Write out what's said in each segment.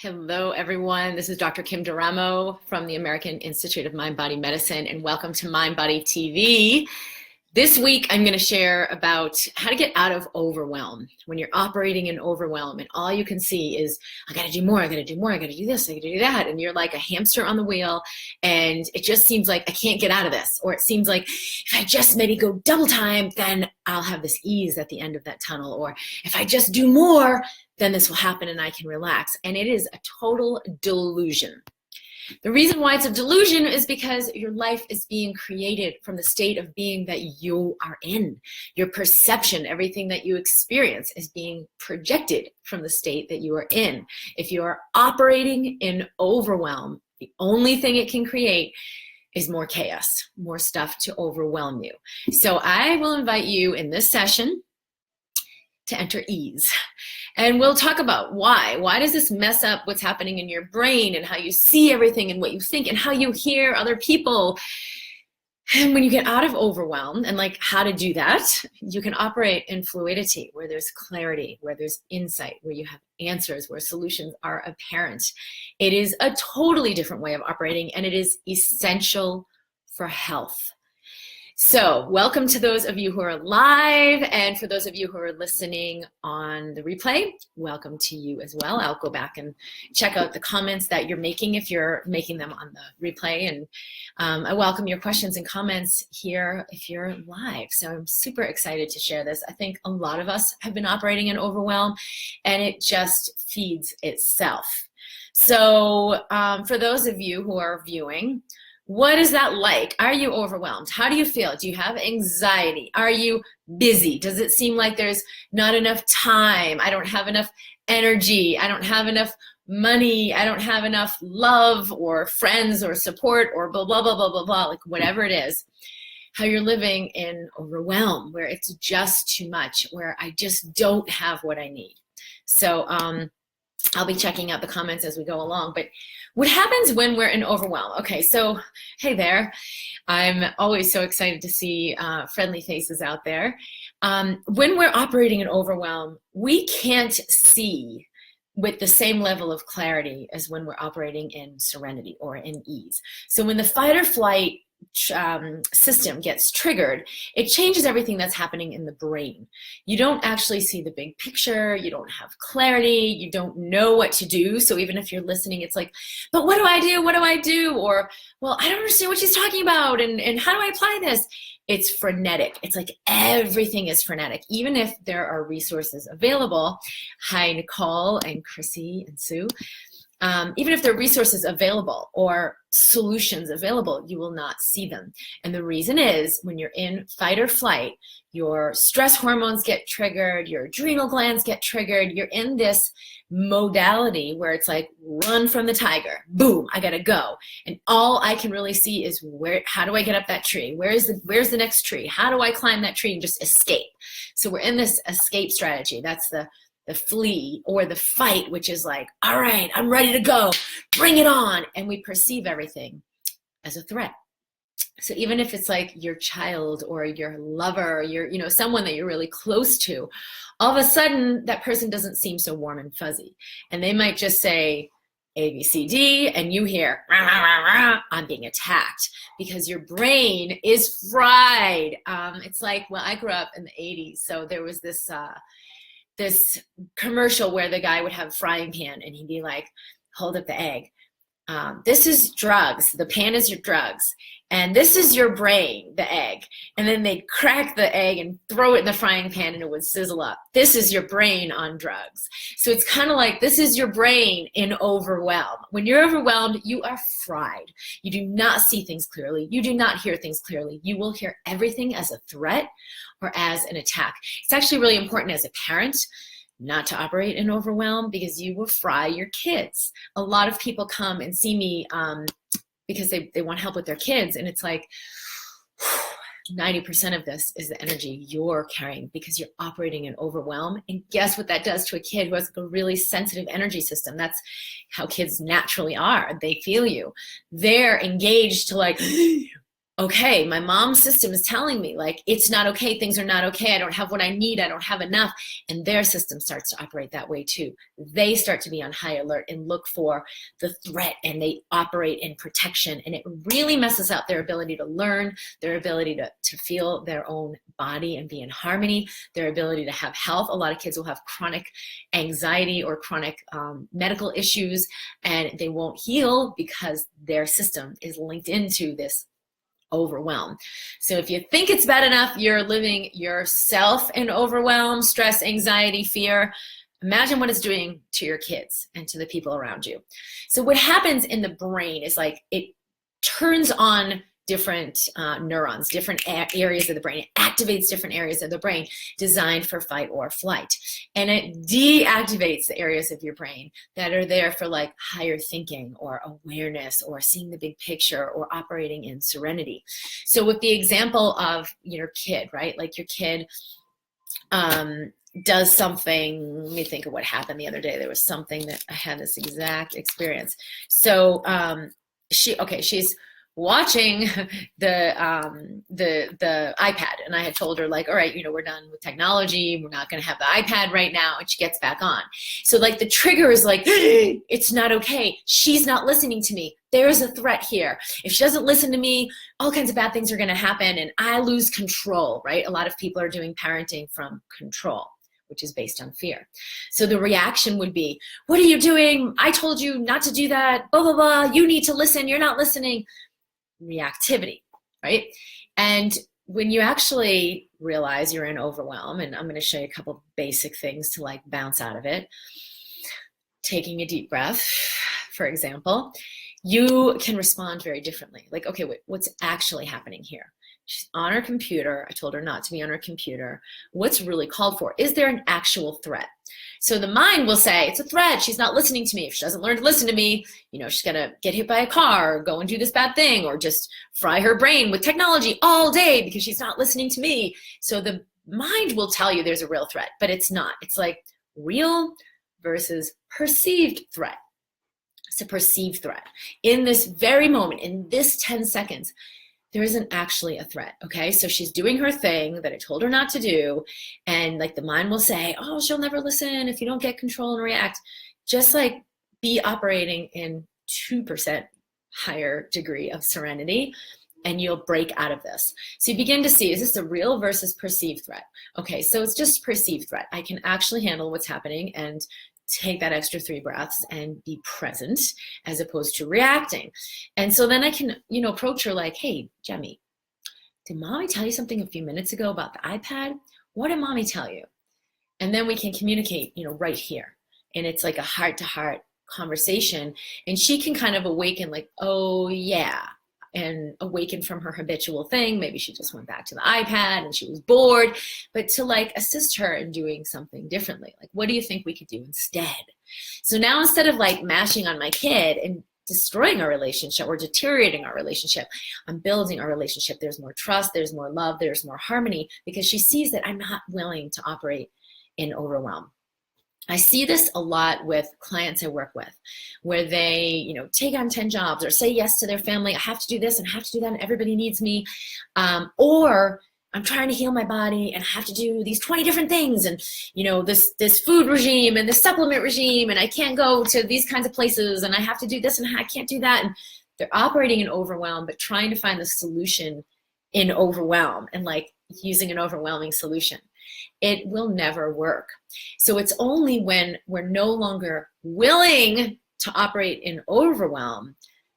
Hello, everyone. This is Dr. Kim Duramo from the American Institute of Mind-Body Medicine, and welcome to Mind-Body TV. This week, I'm going to share about how to get out of overwhelm. When you're operating in overwhelm and all you can see is, I got to do more, I got to do more, I got to do this, I got to do that. And you're like a hamster on the wheel, and it just seems like I can't get out of this. Or it seems like if I just maybe go double time, then I'll have this ease at the end of that tunnel. Or if I just do more, then this will happen and I can relax. And it is a total delusion. The reason why it's a delusion is because your life is being created from the state of being that you are in. Your perception, everything that you experience is being projected from the state that you are in. If you are operating in overwhelm, the only thing it can create is more chaos, more stuff to overwhelm you. So I will invite you in this session to enter ease. And we'll talk about why. Why does this mess up what's happening in your brain and how you see everything and what you think and how you hear other people? And when you get out of overwhelm and like how to do that, you can operate in fluidity, where there's clarity, where there's insight, where you have answers, where solutions are apparent. It is a totally different way of operating, and it is essential for health. So welcome to those of you who are live, and for those of you who are listening on the replay, welcome to you as well. I'll go back and check out the comments that you're making if you're making them on the replay, and I welcome your questions and comments here if you're live. So I'm super excited to share this. I think a lot of us have been operating in overwhelm, and it just feeds itself. So for those of you who are viewing, what is that like? Are you overwhelmed? How do you feel? Do you have anxiety? Are you busy? Does it seem like there's not enough time? I don't have enough energy. I don't have enough money. I don't have enough love or friends or support or blah, blah, blah, blah, blah, blah, like whatever it is. How you're living in overwhelm, where it's just too much, where I just don't have what I need. So I'll be checking out the comments as we go along. But what happens when we're in overwhelm? Okay, so hey there. I'm always so excited to see friendly faces out there. When we're operating in overwhelm, we can't see with the same level of clarity as when we're operating in serenity or in ease. So when the fight or flight system gets triggered, it changes everything that's happening in the brain. You don't actually see the big picture. You don't have clarity. You don't know what to do. So even if you're listening, it's like, but what do I do? What do I do? Or, well, I don't understand what she's talking about. And how do I apply this? It's frenetic. It's like everything is frenetic, even if there are resources available. Hi, Nicole and Chrissy and Sue. Even if there are resources available or solutions available, you will not see them. And the reason is when you're in fight or flight, your stress hormones get triggered, your adrenal glands get triggered. You're in this modality where it's like, run from the tiger. Boom, I gotta go. And all I can really see is how do I get up that tree? Where's the next tree? How do I climb that tree and just escape? So we're in this escape strategy. That's the flee or the fight, which is like, all right, I'm ready to go, bring it on. And we perceive everything as a threat. So even if it's like your child or your lover, or someone that you're really close to, all of a sudden that person doesn't seem so warm and fuzzy. And they might just say A, B, C, D, and you hear, rah, rah, rah, rah, I'm being attacked, because your brain is fried. It's like, well, I grew up in the 80s. So there was this commercial where the guy would have a frying pan and he'd be like, hold up the egg. This is drugs. The pan is your drugs. And this is your brain, the egg. And then they'd crack the egg and throw it in the frying pan and it would sizzle up. This is your brain on drugs. So it's kind of like, this is your brain in overwhelm. When you're overwhelmed, you are fried. You do not see things clearly. You do not hear things clearly. You will hear everything as a threat or as an attack. It's actually really important as a parent not to operate in overwhelm, because you will fry your kids. A lot of people come and see me because they want help with their kids, and it's like 90% of this is the energy you're carrying because you're operating in overwhelm. And guess what that does to a kid who has a really sensitive energy system? That's how kids naturally are. They feel you. They're engaged to like okay, my mom's system is telling me like, it's not okay, things are not okay, I don't have what I need, I don't have enough. And their system starts to operate that way too. They start to be on high alert and look for the threat, and they operate in protection. And it really messes up their ability to learn, their ability to feel their own body and be in harmony, their ability to have health. A lot of kids will have chronic anxiety or chronic medical issues, and they won't heal because their system is linked into this overwhelm. So if you think it's bad enough, you're living yourself in overwhelm, stress, anxiety, fear. Imagine what it's doing to your kids and to the people around you. So what happens in the brain is like it turns on different neurons, different areas of the brain. It activates different areas of the brain designed for fight or flight. And it deactivates the areas of your brain that are there for like higher thinking or awareness or seeing the big picture or operating in serenity. So with the example of your kid, right? Like your kid does something. Let me think of what happened the other day. There was something that I had this exact experience. So she's watching the iPad, and I had told her like, all right, we're done with technology, we're not going to have the iPad right now, and she gets back on. So like the trigger is like, it's not okay, she's not listening to me, there's a threat here, if she doesn't listen to me, all kinds of bad things are going to happen, and I lose control, right? A lot of people are doing parenting from control, which is based on fear. So the reaction would be, what are you doing? I told you not to do that, blah, blah, blah, you need to listen, you're not listening. Reactivity, right? And when you actually realize you're in overwhelm, and I'm going to show you a couple basic things to like bounce out of it. Taking a deep breath, for example, you can respond very differently. Like, okay, what's actually happening here? She's on her computer. I told her not to be on her computer. What's really called for? Is there an actual threat? So the mind will say, it's a threat. She's not listening to me. If she doesn't learn to listen to me, she's going to get hit by a car, or go and do this bad thing, or just fry her brain with technology all day because she's not listening to me. So the mind will tell you there's a real threat, but it's not. It's like real versus perceived threat. It's a perceived threat. In this very moment, in this 10 seconds, there isn't actually a threat, okay? So she's doing her thing that I told her not to do, and like the mind will say, oh, she'll never listen if you don't get control and react. Just like be operating in 2% higher degree of serenity, and you'll break out of this. So you begin to see, is this a real versus perceived threat? Okay, so it's just perceived threat. I can actually handle what's happening and take that extra 3 breaths and be present as opposed to reacting. And so then I can, approach her like, hey, Jemmy, did mommy tell you something a few minutes ago about the iPad? What did mommy tell you? And then we can communicate, right here. And it's like a heart-to-heart conversation. And she can kind of awaken like, oh yeah, and awaken from her habitual thing. Maybe she just went back to the iPad and she was bored, but to like assist her in doing something differently. Like, what do you think we could do instead? So now instead of like mashing on my kid and destroying our relationship or deteriorating our relationship, I'm building our relationship. There's more trust, there's more love, there's more harmony, because she sees that I'm not willing to operate in overwhelm. I see this a lot with clients I work with, where they, take on 10 jobs or say yes to their family. I have to do this and I have to do that and everybody needs me. Or I'm trying to heal my body and I have to do these 20 different things, and this food regime and this supplement regime, and I can't go to these kinds of places, and I have to do this and I can't do that. And they're operating in overwhelm, but trying to find the solution in overwhelm and like using an overwhelming solution. It will never work. So it's only when we're no longer willing to operate in overwhelm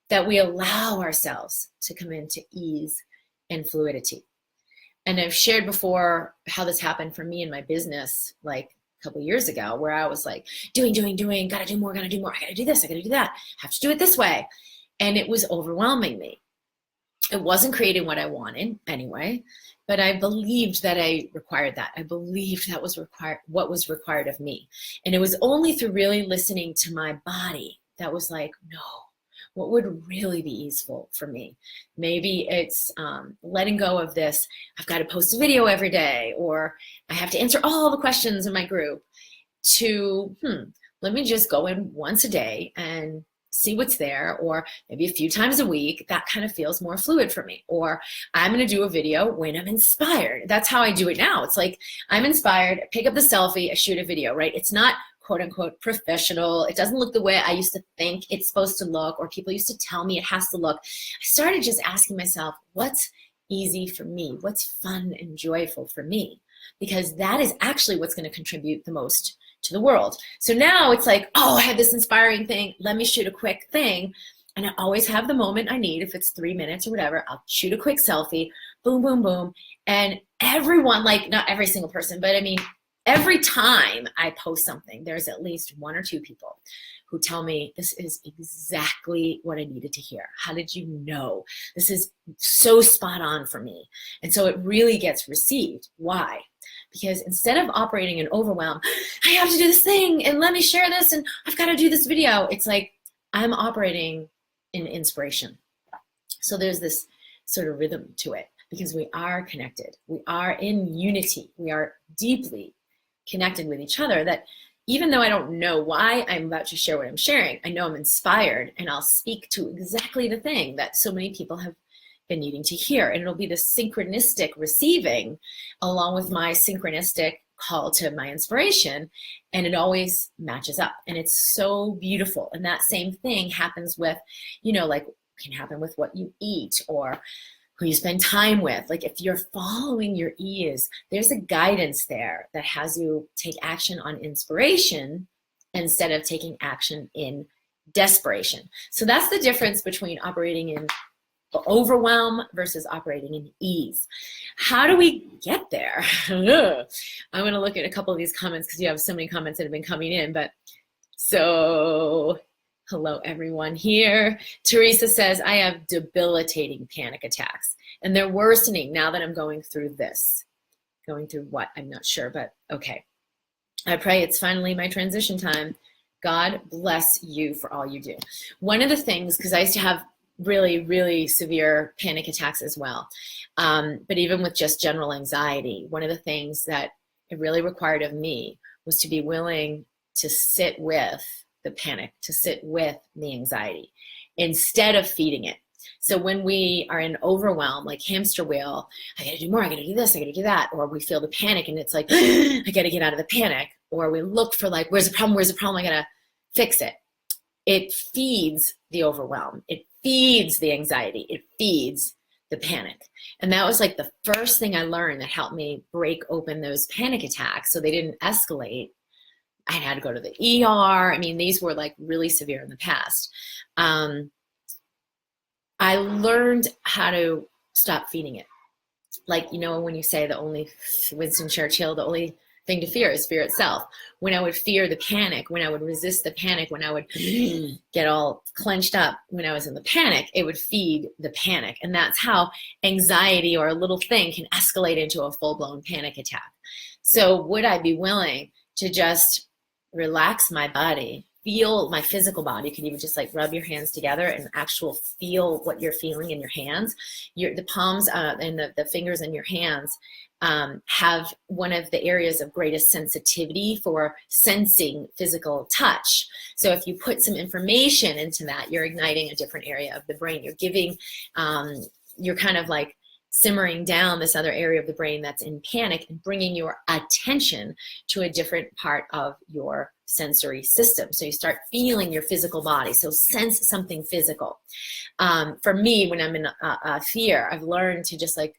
that we allow ourselves to come into ease and fluidity. And I've shared before how this happened for me in my business like a couple years ago, where I was like doing, gotta do more, I gotta do this, I gotta do that, have to do it this way. And it was overwhelming me. It wasn't creating what I wanted anyway, but I believed that I required that. I believed that was what was required of me. And it was only through really listening to my body that was like, no, what would really be easeful for me? Maybe it's letting go of this, I've got to post a video every day, or I have to answer all the questions in my group, to, let me just go in once a day and see what's there, or maybe a few times a week. That kind of feels more fluid for me. Or I'm going to do a video when I'm inspired. That's how I do it now. It's like I'm inspired, I pick up the selfie, I shoot a video, right? It's not quote unquote professional. It doesn't look the way I used to think it's supposed to look, or people used to tell me it has to look. I started just asking myself, what's easy for me? What's fun and joyful for me? Because that is actually what's going to contribute the most to the world. So now it's like, oh, I had this inspiring thing. Let me shoot a quick thing. And I always have the moment I need. If it's 3 minutes or whatever, I'll shoot a quick selfie, boom, boom, boom. And everyone, like not every single person, but I mean, every time I post something, there's at least 1 or 2 people who tell me, this is exactly what I needed to hear. How did you know? This is so spot on for me. And so it really gets received. Why? Because instead of operating in overwhelm, I have to do this thing and let me share this and I've got to do this video. It's like I'm operating in inspiration. So there's this sort of rhythm to it because we are connected. We are in unity. We are deeply connected with each other, that even though I don't know why I'm about to share what I'm sharing, I know I'm inspired and I'll speak to exactly the thing that so many people have been needing to hear. And it'll be the synchronistic receiving along with my synchronistic call to my inspiration, and it always matches up. And it's so beautiful. And that same thing happens with, you know, like can happen with what you eat or who you spend time with. Like if you're following your ease, there's a guidance there that has you take action on inspiration instead of taking action in desperation. So that's the difference between operating in overwhelm versus operating in ease. How do we get there? I'm going to look at a couple of these comments because you have so many comments that have been coming in. But so hello, everyone here. Teresa says, I have debilitating panic attacks, and they're worsening now that I'm going through this. Going through what? I'm not sure, but okay. I pray it's finally my transition time. God bless you for all you do. One of the things, because I used to have really, really severe panic attacks as well, but even with just general anxiety, one of the things that it really required of me was to be willing to sit with the panic, to sit with the anxiety instead of feeding it. So when we are in overwhelm, like hamster wheel, I gotta do more, I gotta do this, I gotta do that, or we feel the panic and it's like, I gotta get out of the panic, or we look for like, where's the problem, I gotta fix it. It feeds the overwhelm, it feeds the anxiety, it feeds the panic. And that was like the first thing I learned that helped me break open those panic attacks so they didn't escalate. I had to go to the ER. I mean, these were like really severe in the past. I learned how to stop feeding it. Like, you know, when you say Winston Churchill, the only thing to fear is fear itself. When I would fear the panic, when I would resist the panic, when I would get all clenched up, when I was in the panic, it would feed the panic. And that's how anxiety or a little thing can escalate into a full-blown panic attack. So would I be willing to just relax my body, feel my physical body? You can even just like rub your hands together and feel what you're feeling in your hands. The palms and the fingers in your hands have one of the areas of greatest sensitivity for sensing physical touch. So if you put some information into that, you're igniting a different area of the brain. You're giving, you're kind of like simmering down this other area of the brain that's in panic and bringing your attention to a different part of your sensory system. So you start feeling your physical body. So sense something physical. For me, when I'm in fear, I've learned to just like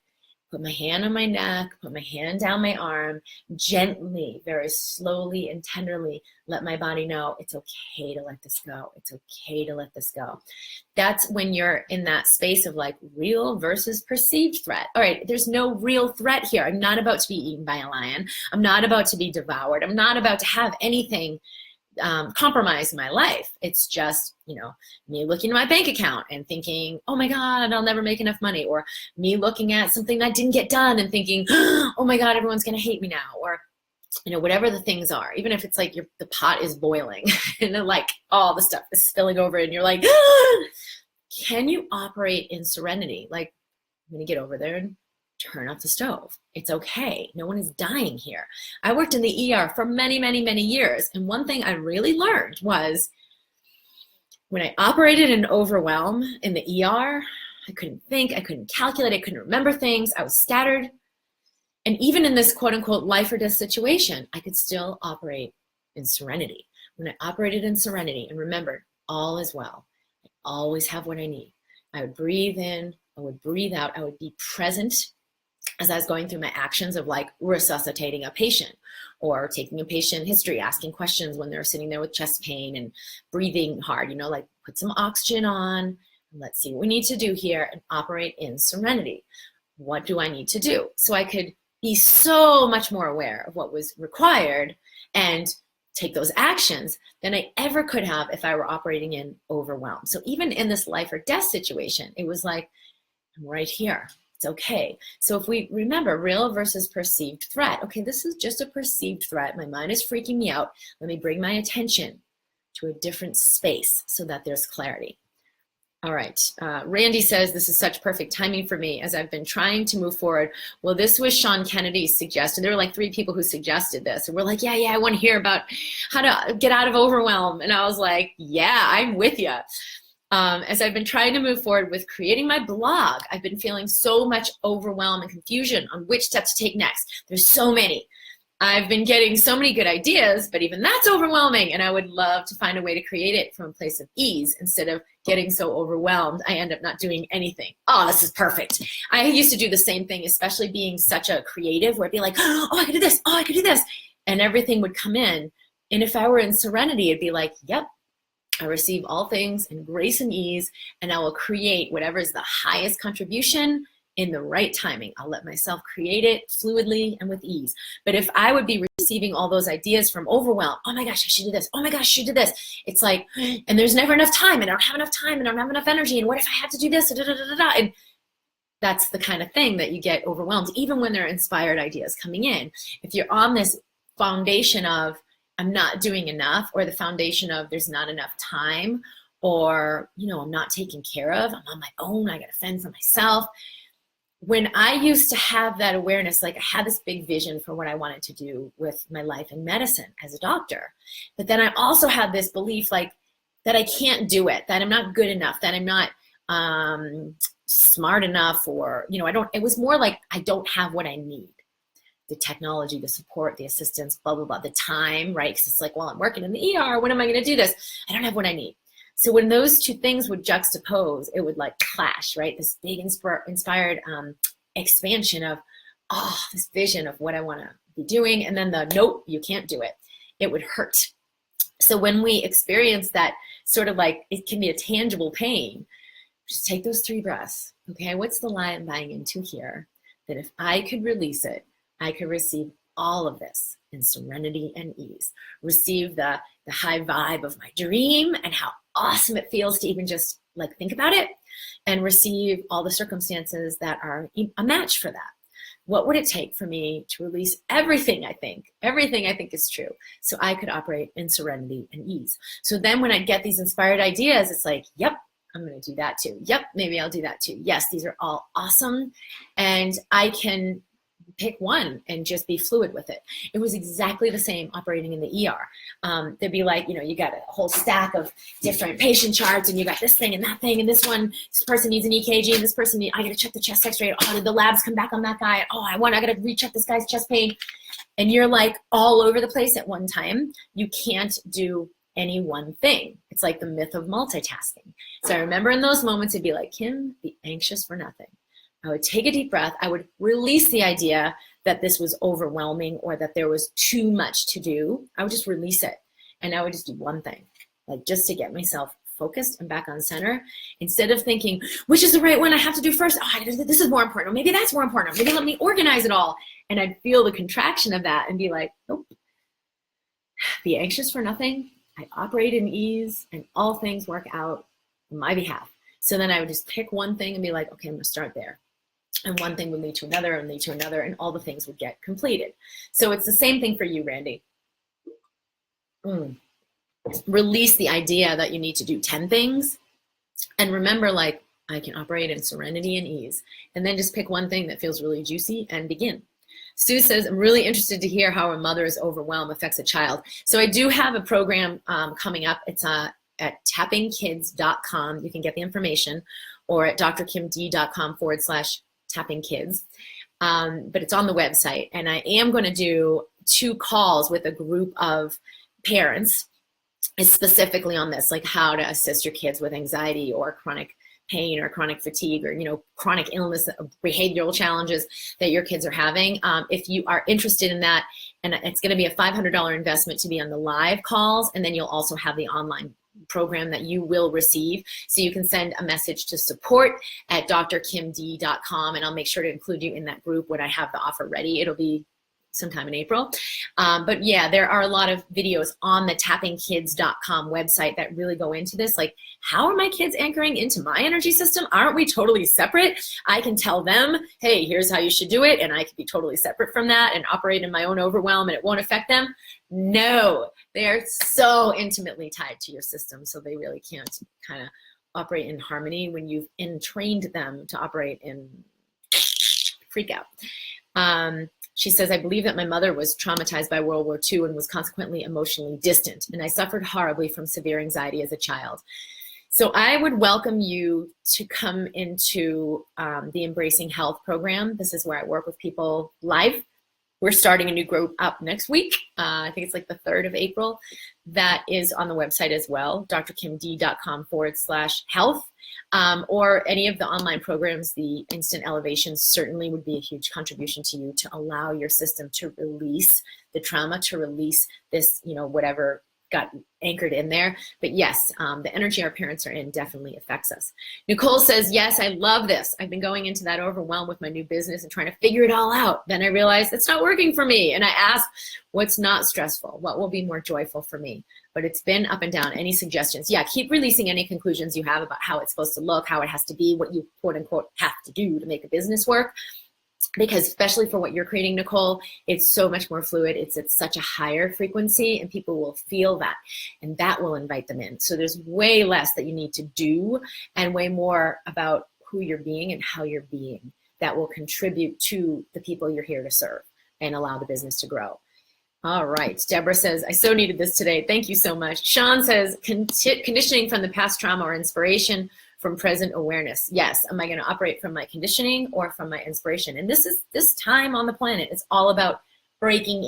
put my hand on my neck, put my hand down my arm, gently, very slowly and tenderly let my body know it's okay to let this go. It's okay to let this go. That's when you're in that space of like real versus perceived threat. All right, there's no real threat here. I'm not about to be eaten by a lion. I'm not about to be devoured. I'm not about to have anything compromise my life. It's just, you know, me looking at my bank account and thinking, oh my God, I'll never make enough money. Or me looking at something that didn't get done and thinking, oh my God, everyone's going to hate me now. Or, you know, whatever the things are, even if it's like the pot is boiling and then like all the stuff is spilling over and you're like, can you operate in serenity? Like, I'm going to get over there and turn off the stove. It's okay. No one is dying here. I worked in the ER for many, many, many years. And one thing I really learned was When I operated in overwhelm in the ER, I couldn't think, I couldn't calculate, I couldn't remember things, I was scattered. And even in this quote unquote life or death situation, I could still operate in serenity. When I operated in serenity and remembered all is well, I always have what I need. I would breathe in, I would breathe out, I would be present as I was going through my actions of like resuscitating a patient or taking a patient history, asking questions when they're sitting there with chest pain and breathing hard, you know, like put some oxygen on, let's see what we need to do here and operate in serenity. What do I need to do? So I could be so much more aware of what was required and take those actions than I ever could have if I were operating in overwhelm. So even in this life or death situation, it was like, I'm right here. It's okay. So if we remember real versus perceived threat, okay, this is just a perceived threat. My mind is freaking me out. Let me bring my attention to a different space so that there's clarity. All right, Randy says, this is such perfect timing for me as I've been trying to move forward. Well, this was Sean Kennedy's suggestion. There were like 3 people who suggested this. And we're like, yeah, I want to hear about how to get out of overwhelm. And I was like, yeah, I'm with you. As I've been trying to move forward with creating my blog, I've been feeling so much overwhelm and confusion on which step to take next. There's so many. I've been getting so many good ideas, but even that's overwhelming. And I would love to find a way to create it from a place of ease instead of getting so overwhelmed. I end up not doing anything. Oh, this is perfect. I used to do the same thing, especially being such a creative where I'd be like, oh, I could do this. Oh, I could do this. And everything would come in. And if I were in serenity, it'd be like, yep, I receive all things in grace and ease, and I will create whatever is the highest contribution in the right timing. I'll let myself create it fluidly and with ease. But if I would be receiving all those ideas from overwhelm, oh my gosh, I should do this. Oh my gosh, I should do this. It's like, and there's never enough time, and I don't have enough time, and I don't have enough energy, and what if I had to do this? And that's the kind of thing that you get overwhelmed, even when there are inspired ideas coming in. If you're on this foundation of, I'm not doing enough, or the foundation of there's not enough time, or, you know, I'm not taken care of, I'm on my own, I gotta fend for myself. When I used to have that awareness, like I had this big vision for what I wanted to do with my life in medicine as a doctor, but then I also had this belief like that I can't do it, that I'm not good enough, that I'm not smart enough, or, you know, it was more like I don't have what I need. The technology, the support, the assistance, blah, blah, blah, the time, right? Because it's like, well, I'm working in the ER, when am I gonna do this? I don't have what I need. So when those two things would juxtapose, it would like clash, right? This big inspired expansion of, oh, this vision of what I wanna be doing, and then the, nope, you can't do it. It would hurt. So when we experience that sort of like, it can be a tangible pain, just take those 3 breaths, okay? What's the lie I'm buying into here? That if I could release it, I could receive all of this in serenity and ease. Receive the high vibe of my dream and how awesome it feels to even just like think about it, and receive all the circumstances that are a match for that. What would it take for me to release everything I think is true, so I could operate in serenity and ease? So then when I get these inspired ideas, it's like, yep, I'm gonna do that too. Yep, maybe I'll do that too. Yes, these are all awesome. And I can pick one and just be fluid with it. It was exactly the same operating in the ER. There'd be like, you know, you got a whole stack of different patient charts, and you got this thing and that thing, and this person needs an EKG, and this person I gotta check the chest x-ray. Oh, did the labs come back on that guy? Oh, I gotta recheck this guy's chest pain. And you're like all over the place at one time. You can't do any one thing. It's like the myth of multitasking. So I remember in those moments, it'd be like, Kim, be anxious for nothing. I would take a deep breath. I would release the idea that this was overwhelming or that there was too much to do. I would just release it, and I would just do one thing, like just to get myself focused and back on center, instead of thinking, which is the right one I have to do first? Oh, this is more important. Or maybe that's more important. Maybe let me organize it all. And I'd feel the contraction of that and be like, nope, be anxious for nothing. I operate in ease, and all things work out on my behalf. So then I would just pick one thing and be like, okay, I'm gonna start there. And one thing would lead to another and lead to another, and all the things would get completed. So it's the same thing for you, Randy. Release the idea that you need to do 10 things, and remember, like, I can operate in serenity and ease. And then just pick one thing that feels really juicy and begin. Sue says, I'm really interested to hear how a mother's overwhelm affects a child. So I do have a program coming up. It's at tappingkids.com. You can get the information, or at drkimd.com/tappingkids. But it's on the website. And I am going to do 2 calls with a group of parents specifically on this, like how to assist your kids with anxiety or chronic pain or chronic fatigue or, chronic illness, behavioral challenges that your kids are having. If you are interested in that, and it's going to be a $500 investment to be on the live calls, and then you'll also have the online program that you will receive. So you can send a message to support@drkimd.com, and I'll make sure to include you in that group when I have the offer ready. It'll be sometime in April. But yeah, there are a lot of videos on the tappingkids.com website that really go into this. Like, how are my kids anchoring into my energy system? Aren't we totally separate? I can tell them, hey, here's how you should do it. And I could be totally separate from that and operate in my own overwhelm and it won't affect them. No, they're so intimately tied to your system. So they really can't kind of operate in harmony when you've entrained them to operate in freak out. She says, I believe that my mother was traumatized by World War II and was consequently emotionally distant, and I suffered horribly from severe anxiety as a child. So I would welcome you to come into the Embracing Health program. This is where I work with people live. We're starting a new group up next week. I think it's like the 3rd of April. That is on the website as well, drkimd.com/health. Or any of the online programs. The Instant Elevation certainly would be a huge contribution to you to allow your system to release the trauma, to release this, whatever got anchored in there. But yes, the energy our parents are in definitely affects us. Nicole says, yes, I love this. I've been going into that overwhelm with my new business and trying to figure it all out. Then I realized it's not working for me. And I asked, what's not stressful? What will be more joyful for me? But it's been up and down. Any suggestions? Yeah, keep releasing any conclusions you have about how it's supposed to look, how it has to be, what you quote unquote have to do to make a business work. Because especially for what you're creating, Nicole, it's so much more fluid. It's at such a higher frequency, and people will feel that, and that will invite them in. So there's way less that you need to do and way more about who you're being and how you're being that will contribute to the people you're here to serve and allow the business to grow. All right. Deborah says, I so needed this today. Thank you so much. Sean says, conditioning from the past trauma or inspiration from present awareness. Yes. Am I going to operate from my conditioning or from my inspiration? And this time on the planet is all about breaking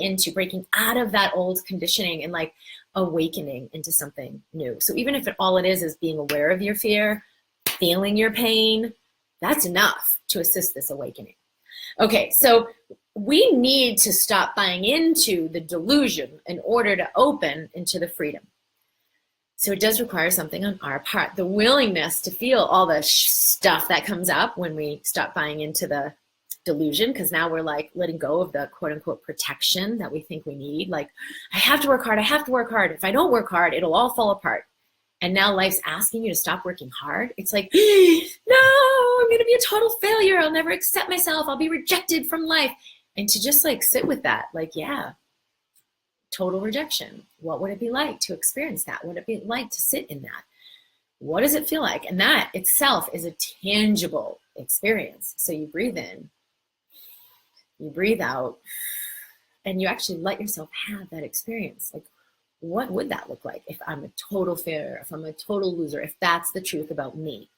out of that old conditioning and like awakening into something new. So even if all it is being aware of your fear, feeling your pain, that's enough to assist this awakening. Okay. So we need to stop buying into the delusion in order to open into the freedom. So it does require something on our part, the willingness to feel all the stuff that comes up when we stop buying into the delusion, because now we're like letting go of the quote unquote protection that we think we need. Like, I have to work hard. I have to work hard. If I don't work hard, it'll all fall apart. And now life's asking you to stop working hard. It's like, no, I'm going to be a total failure. I'll never accept myself. I'll be rejected from life. And to just like sit with that, like, yeah, total rejection. What would it be like to experience that? What would it be like to sit in that? What does it feel like? And that itself is a tangible experience. So you breathe in, you breathe out, and you actually let yourself have that experience. Like, what would that look like if I'm a total failure, if I'm a total loser, if that's the truth about me?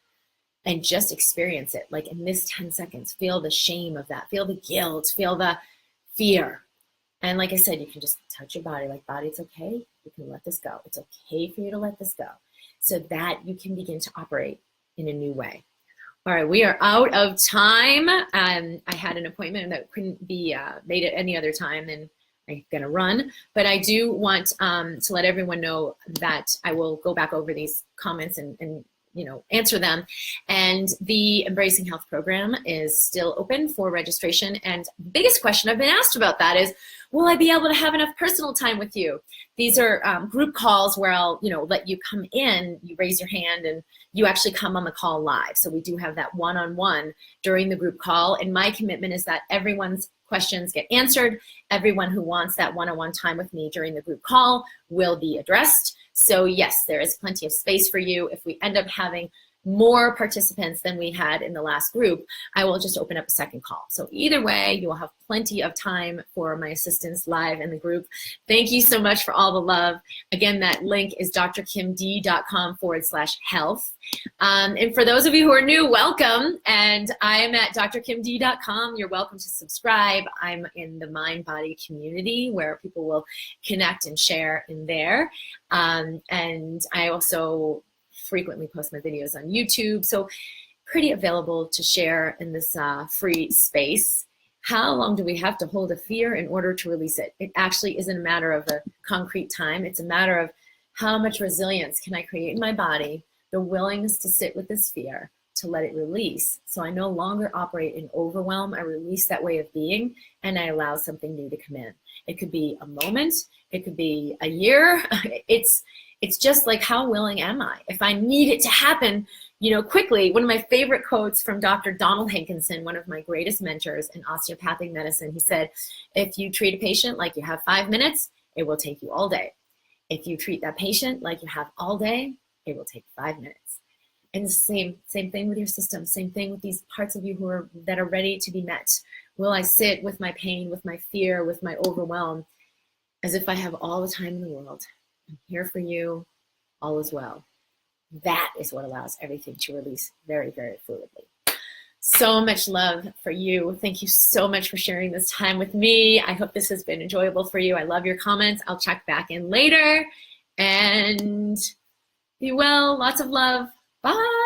And just experience it. Like in this 10 seconds, feel the shame of that, feel the guilt, feel the fear. And like I said, you can just touch your body, like, body, it's okay. You can let this go. It's okay for you to let this go so that you can begin to operate in a new way. All right, we are out of time. I had an appointment that couldn't be made at any other time, and I'm gonna run. But I do want to let everyone know that I will go back over these comments and answer them. And the Embracing Health program is still open for registration. And the biggest question I've been asked about that is, will I be able to have enough personal time with you? These are group calls where I'll, let you come in, you raise your hand, and you actually come on the call live. So we do have that one-on-one during the group call. And my commitment is that everyone's questions get answered. Everyone who wants that one-on-one time with me during the group call will be addressed. So yes, there is plenty of space for you. If we end up having more participants than we had in the last group, I will just open up a second call. So either way, you will have plenty of time for my assistants live in the group. Thank you so much for all the love. Again, that link is drkimd.com/health. And for those of you who are new, welcome. And I am at drkimd.com. You're welcome to subscribe. I'm in the Mind Body community where people will connect and share in there. And I also frequently post my videos on YouTube, so pretty available to share in this free space. How long do we have to hold a fear in order to release it? It actually isn't a matter of a concrete time. It's a matter of how much resilience can I create in my body, the willingness to sit with this fear, to let it release. So I no longer operate in overwhelm. I release that way of being, and I allow something new to come in. It could be a moment. It could be a year. It's just like, how willing am I? If I need it to happen, quickly. One of my favorite quotes from Dr. Donald Hankinson, one of my greatest mentors in osteopathic medicine, he said, if you treat a patient like you have 5 minutes, it will take you all day. If you treat that patient like you have all day, it will take 5 minutes. And the same thing with your system, same thing with these parts of you that are ready to be met. Will I sit with my pain, with my fear, with my overwhelm, as if I have all the time in the world? I'm here for you, all is well. That is what allows everything to release very, very fluidly. So much love for you. Thank you so much for sharing this time with me. I hope this has been enjoyable for you. I love your comments. I'll check back in later. And be well. Lots of love. Bye.